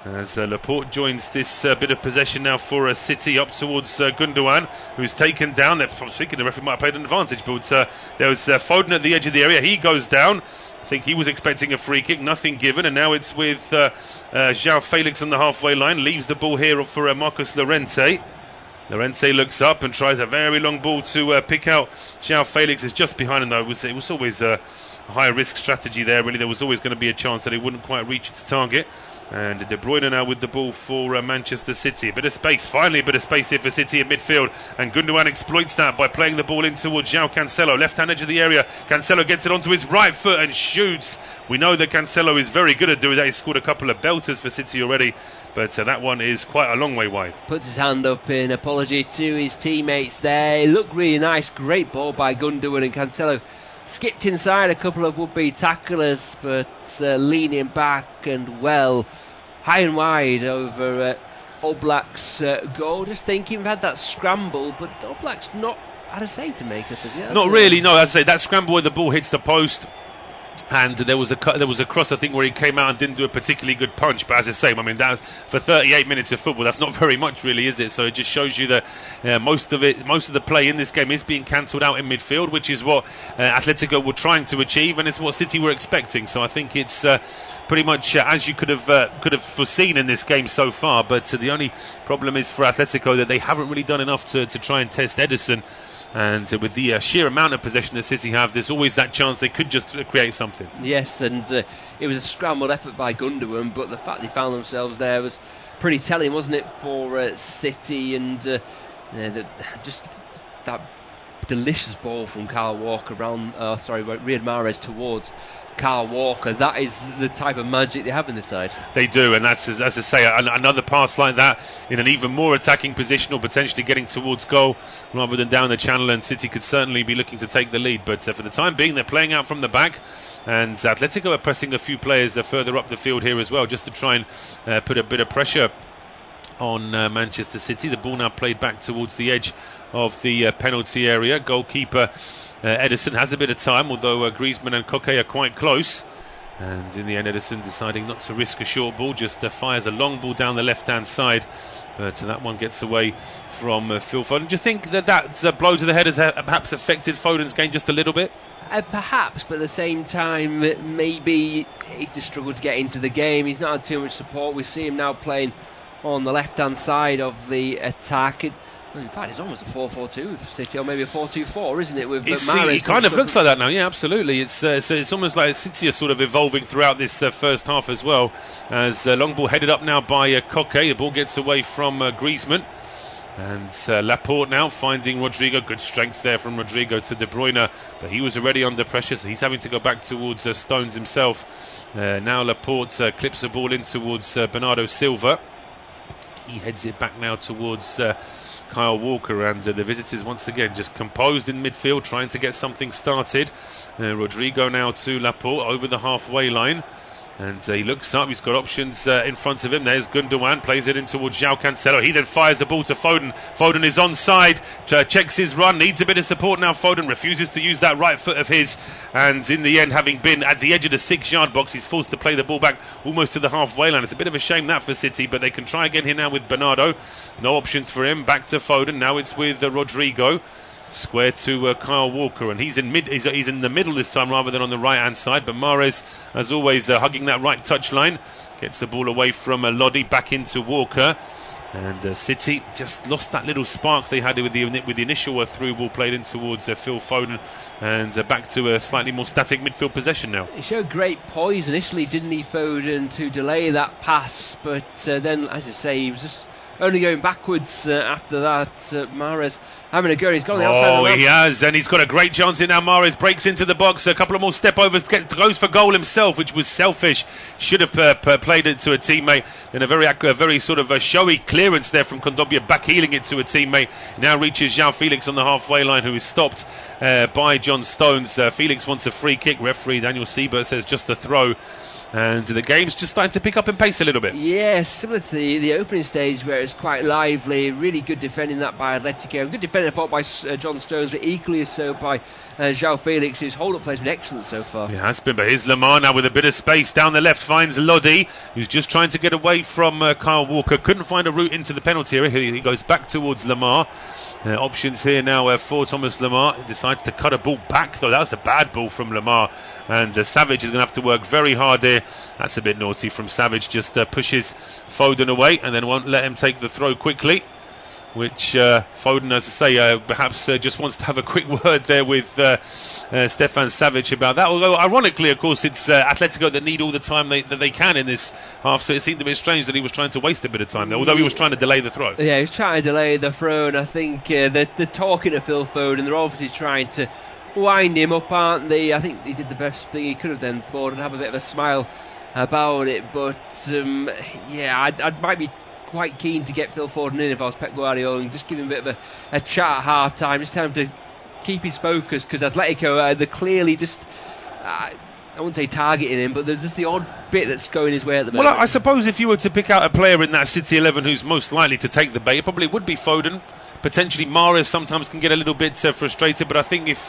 Speaker 2: As Laporte joins this bit of possession now for City up towards Gundogan, who's taken down. I'm thinking the referee might have played an advantage, but there was Foden at the edge of the area. He goes down. I think he was expecting a free kick, nothing given, and now it's with Joao Felix on the halfway line. Leaves the ball here for Marcos Llorente. Llorente looks up and tries a very long ball to pick out. Joao Felix is just behind him, though. It was always a high-risk strategy there, really. There was always going to be a chance that he wouldn't quite reach its target. And De Bruyne now with the ball for Manchester City. A bit of space, finally a bit of space here for City in midfield. And Gundogan exploits that by playing the ball in towards Joao Cancelo. Left-hand edge of the area. Cancelo gets it onto his right foot and shoots. We know that Cancelo is very good at doing that. He's scored a couple of belters for City already. But that one is quite a long way wide.
Speaker 1: Puts his hand up in apology apology to his teammates there. It looked really nice, great ball by Gundogan, and Cancelo skipped inside a couple of would-be tacklers, but leaning back and well, high and wide over Oblak's goal. Just thinking, we've had that scramble, but Oblak's not had a save to make us.
Speaker 2: Not really, no. As I say, that scramble where the ball hits the post, and there was a cross, I think, where he came out and didn't do a particularly good punch. But as I say, I mean, that was, for 38 minutes of football, that's not very much, really, is it? So it just shows you that most of the play in this game is being cancelled out in midfield, which is what Atletico were trying to achieve, and it's what City were expecting. So I think it's pretty much as you could have foreseen in this game so far. But the only problem is for Atletico that they haven't really done enough to try and test Ederson. And with the sheer amount of possession that City have, there's always that chance they could just create something.
Speaker 1: Yes, and it was a scrambled effort by Gundogan, but the fact they found themselves there was pretty telling, wasn't it, for City? And just that delicious ball from Kyle Walker Riyad Mahrez towards Kyle Walker. That is the type of magic they have in this side. They
Speaker 2: do, and that's, as I say, another pass like that in an even more attacking position, or potentially getting towards goal rather than down the channel, and City could certainly be looking to take the lead. But for the time being, they're playing out from the back, and Atletico are pressing a few players further up the field here as well, just to try and put a bit of pressure on Manchester City. The ball now played back towards the edge of the penalty area. Goalkeeper Ederson has a bit of time, although Griezmann and Koke are quite close. And in the end, Ederson deciding not to risk a short ball, just fires a long ball down the left-hand side. But that one gets away from Phil Foden. Do you think that blow to the head has perhaps affected Foden's game just a little bit?
Speaker 1: Perhaps, but at the same time, maybe he's just struggled to get into the game. He's not had too much support. We see him now playing on the left-hand side of the attack. In fact, it's almost a 4-4-2 for City, or maybe a 4-2-4, isn't it? With Mahrez,
Speaker 2: it kind of looks like that now, yeah, absolutely. It's almost like City are sort of evolving throughout this first half as well. As long ball headed up now by Koke, the ball gets away from Griezmann. And Laporte now finding Rodrigo. Good strength there from Rodrigo to De Bruyne, but he was already under pressure, so he's having to go back towards Stones himself. Now Laporte clips the ball in towards Bernardo Silva. He heads it back now towards Kyle Walker, and the visitors once again just composed in midfield, trying to get something started. Rodrigo now to Laporte over the halfway line, and he looks up. He's got options in front of him. There's Gundogan, plays it in towards Joao Cancelo. He then fires the ball to Foden. Foden is onside, checks his run, needs a bit of support now. Foden refuses to use that right foot of his, and in the end, having been at the edge of the 6-yard box, he's forced to play the ball back almost to the halfway line. It's a bit of a shame that for City, but they can try again here now with Bernardo. No options for him. Back to Foden. Now it's with Rodrigo. Square to Kyle Walker, and he's in the middle this time rather than on the right hand side. But Mahrez, as always, hugging that right touch line, gets the ball away from Lodi back into Walker, and City just lost that little spark they had with the initial through ball played in towards Phil Foden, and back to a slightly more static midfield possession now.
Speaker 1: He showed great poise initially, didn't he, Foden, to delay that pass, but then, as you say, he was just only going backwards after that. Mahrez having a go. He's got on the outside of the
Speaker 2: he has, and he's got a great chance in now. Mahrez breaks into the box. A couple of more step overs, goes for goal himself, which was selfish. Should have played it to a teammate. Then a very sort of a showy clearance there from Kondogbia, back heeling it to a teammate. Now reaches Joao Felix on the halfway line, who is stopped by John Stones. Felix wants a free kick. Referee Daniel Siebert says just a throw. And the game's just starting to pick up in pace a little bit.
Speaker 1: Yes, similar to the opening stage where it's quite lively. Really good defending that by Atletico. Good defending, I thought, by John Stones, but equally so by Joao Felix, whose hold-up play has been excellent so far.
Speaker 2: It has been, but here's Lamar now with a bit of space down the left, finds Lodi, who's just trying to get away from Kyle Walker. Couldn't find a route into the penalty area. He goes back towards Lamar. Options here now for Thomas Lamar. He decides to cut a ball back, though. That was a bad ball from Lamar, and Savage is going to have to work very hard here. That's a bit naughty from Savage. Just pushes Foden away and then won't let him take the throw quickly, which Foden, as I say, perhaps just wants to have a quick word there with Stefan Savage about that. Although, ironically, of course, it's Atletico that need all the time that they can in this half, so it seemed a bit strange that he was trying to waste a bit of time there, although he was trying to delay the throw.
Speaker 1: Yeah, he was trying to delay the throw, and I think they're talking to Phil Foden. They're obviously trying to wind him up, aren't they? I think he did the best thing he could have done for and have a bit of a smile about it, but I might be quite keen to get Phil Foden in if I was Pep Guardiola and just give him a bit of a chat at half time, just tell him to keep his focus, because Atletico, they're clearly just... I wouldn't say targeting him, but there's just the odd bit that's going his way at the moment.
Speaker 2: Well, I suppose if you were to pick out a player in that City 11 who's most likely to take the bait, it probably would be Foden. Potentially Mahrez sometimes can get a little bit frustrated, but I think if,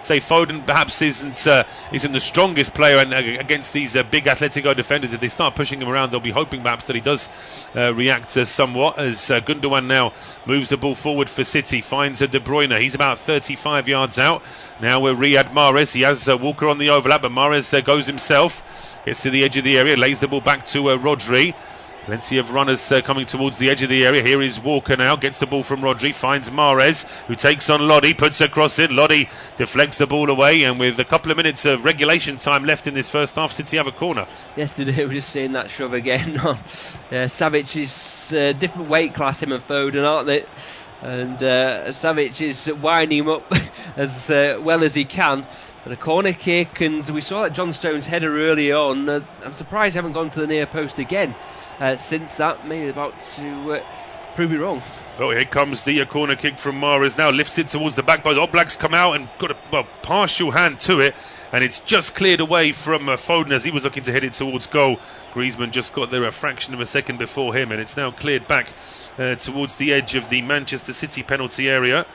Speaker 2: say, Foden perhaps isn't the strongest player against these big Atletico defenders, if they start pushing him around, they'll be hoping perhaps that he does react somewhat, as Gundogan now moves the ball forward for City, finds De Bruyne. He's about 35 yards out. Now we're Riyad Mahrez. He has Walker on the overlap, but Mahrez goes himself, gets to the edge of the area, lays the ball back to Rodri. Plenty of runners coming towards the edge of the area. Here is Walker now, gets the ball from Rodri, finds Mahrez, who takes on Lodi, puts a cross in. Lodi deflects the ball away, and with a couple of minutes of regulation time left in this first half, City have a corner.
Speaker 1: Yesterday we were just seeing that shove again. Savic is different weight class, him and Foden, aren't they? And Savic is winding him up as well as he can. But a corner kick, and we saw that John Stones header early on. I'm surprised he haven't gone to the near post again since that. Maybe about to prove me wrong.
Speaker 2: Well, here comes the corner kick from Mahrez now, lifts it towards the back post. Oblak's come out and got a partial hand to it, and it's just cleared away from Foden as he was looking to hit it towards goal. Griezmann just got there a fraction of a second before him, and it's now cleared back towards the edge of the Manchester City penalty area,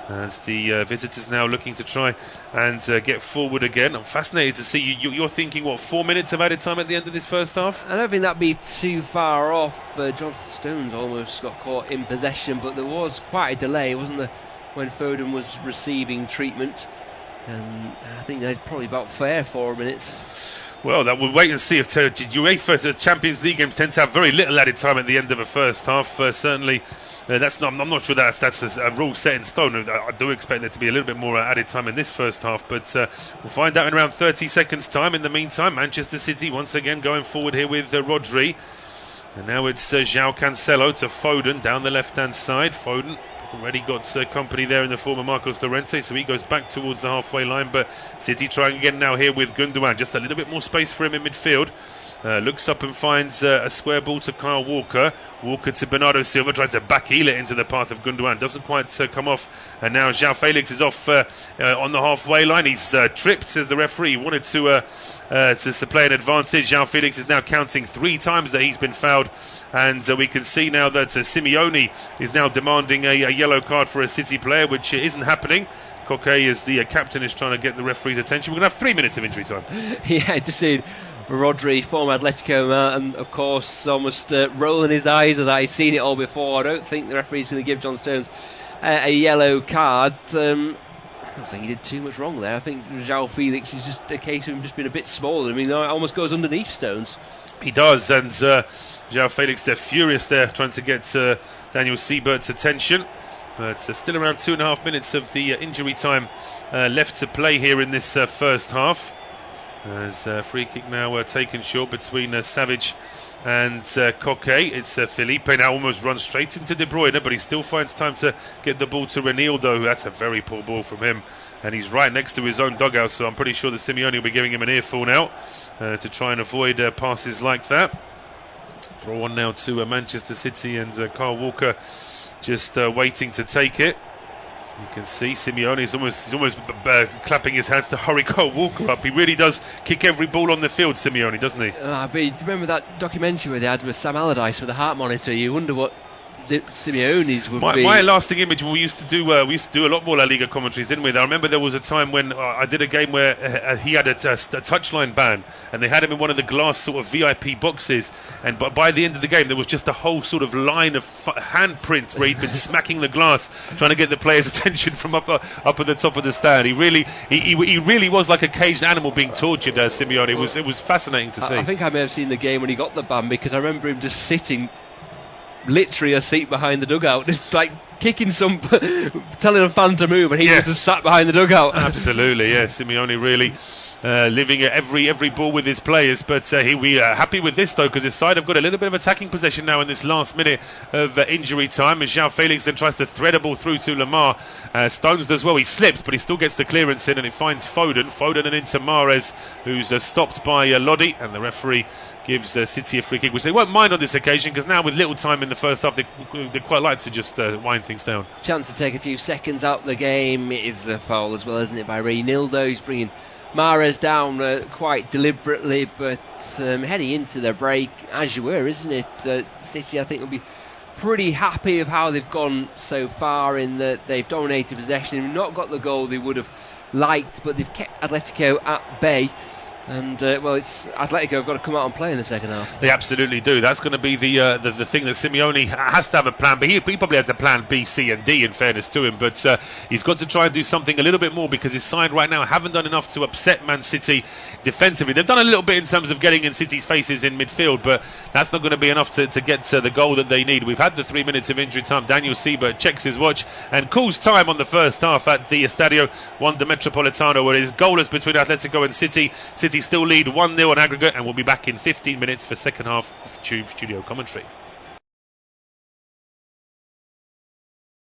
Speaker 2: as the visitors now looking to try and get forward again. I'm fascinated to see you're thinking, 4 minutes of added time at the end of this first half?
Speaker 1: I don't think that'd be too far off. John Stones almost got caught in possession, but there was quite a delay, wasn't there, when Foden was receiving treatment. I think that's probably about fair 4 minutes.
Speaker 2: Well, we'll wait and see. If UEFA Champions League games tend to have very little added time at the end of a first half. Certainly, I'm not sure that's a rule set in stone. I do expect there to be a little bit more added time in this first half, but we'll find out in around 30 seconds' time. In the meantime, Manchester City once again going forward here with Rodri. And now it's Joao Cancelo to Foden down the left-hand side. Foden already got company there in the form of Marcos Llorente, so he goes back towards the halfway line, but City trying again now here with Gundogan. Just a little bit more space for him in midfield. Looks up and finds a square ball to Kyle Walker. Walker to Bernardo Silva, tries to backheel it into the path of Gundogan. Doesn't quite come off. And now Joao Felix is off on the halfway line. He's tripped, says the referee. He wanted to play an advantage. Joao Felix is now counting 3 times that he's been fouled. And we can see now that Simeone is now demanding a yellow card for a City player, which isn't happening. Koke, as the captain, is trying to get the referee's attention. We're going to have 3 minutes of injury time.
Speaker 1: Yeah, just seeing Rodri, former Atletico, and of course almost rolling his eyes at that. He's seen it all before. I don't think the referee's going to give John Stones a yellow card. I don't think he did too much wrong there. I think Joao Felix is just a case of him just being a bit smaller. I mean, it almost goes underneath Stones.
Speaker 2: He does, and Joao Felix, they're furious there, trying to get Daniel Siebert's attention. But still around 2.5 minutes of the injury time left to play here in this first half. As free kick now taken short between Savic and Koke. It's Felipe now almost runs straight into De Bruyne, but he still finds time to get the ball to Renildo. That's a very poor ball from him, and he's right next to his own dugout, so I'm pretty sure that Simeone will be giving him an earful now to try and avoid passes like that. Throw on now to Manchester City, and Kyle Walker just waiting to take it. As we can see, Simeone is almost clapping his hands to hurry Kyle Walker up. He really does kick every ball on the field, Simeone, doesn't he?
Speaker 1: But do you remember that documentary where they had with Sam Allardyce with the heart monitor? You wonder what Simeone's would be.
Speaker 2: My lasting image, when we used to do a lot more La Liga commentaries, didn't we? I remember there was a time when I did a game where he had a touchline ban, and they had him in one of the glass sort of VIP boxes, and by the end of the game there was just a whole sort of line of handprints where he'd been smacking the glass trying to get the players' attention from up at the top of the stand. He really was like a caged animal being tortured, Simeone. It was fascinating to see.
Speaker 1: I think I may have seen the game when he got the ban, because I remember him just sitting literally a seat behind the dugout, just like kicking telling a fan to move, and he just sat behind the dugout.
Speaker 2: Absolutely, yeah. Simeone really living at every ball with his players. But he'll be happy with this, though, because his side have got a little bit of attacking possession now in this last minute of injury time. As Joao Felix then tries to thread a ball through to Lamar. Stones does well. He slips, but he still gets the clearance in, and it finds Foden. Foden and into Mahrez, who's stopped by Lodi, and the referee gives City a free kick, which they won't mind on this occasion, because now with little time in the first half, they quite like to just wind things down.
Speaker 1: Chance to take a few seconds out of the game. It is a foul as well, isn't it, by Reinildo? He's bringing Mahrez down quite deliberately, but heading into the break, as you were, isn't it? City, I think, will be pretty happy with how they've gone so far, in that they've dominated possession. They've not got the goal they would have liked, but they've kept Atletico at bay. And it's Atletico have got to come out and play in the second half.
Speaker 2: They absolutely do. That's going to be the thing that Simeone has to have a plan B. He probably has a plan B, C and D, in fairness to him, but he's got to try and do something a little bit more, because his side right now haven't done enough to upset Man City defensively. They've done a little bit in terms of getting in City's faces in midfield, but that's not going to be enough to get the goal that they need. We've had the 3 minutes of injury time. Daniel Siebert checks his watch and calls time on the first half at the Estadio Wanda Metropolitano, where it is goalless between Atletico and City. City still lead 1-0 on aggregate, and we'll be back in 15 minutes for second half of Tube Studio commentary.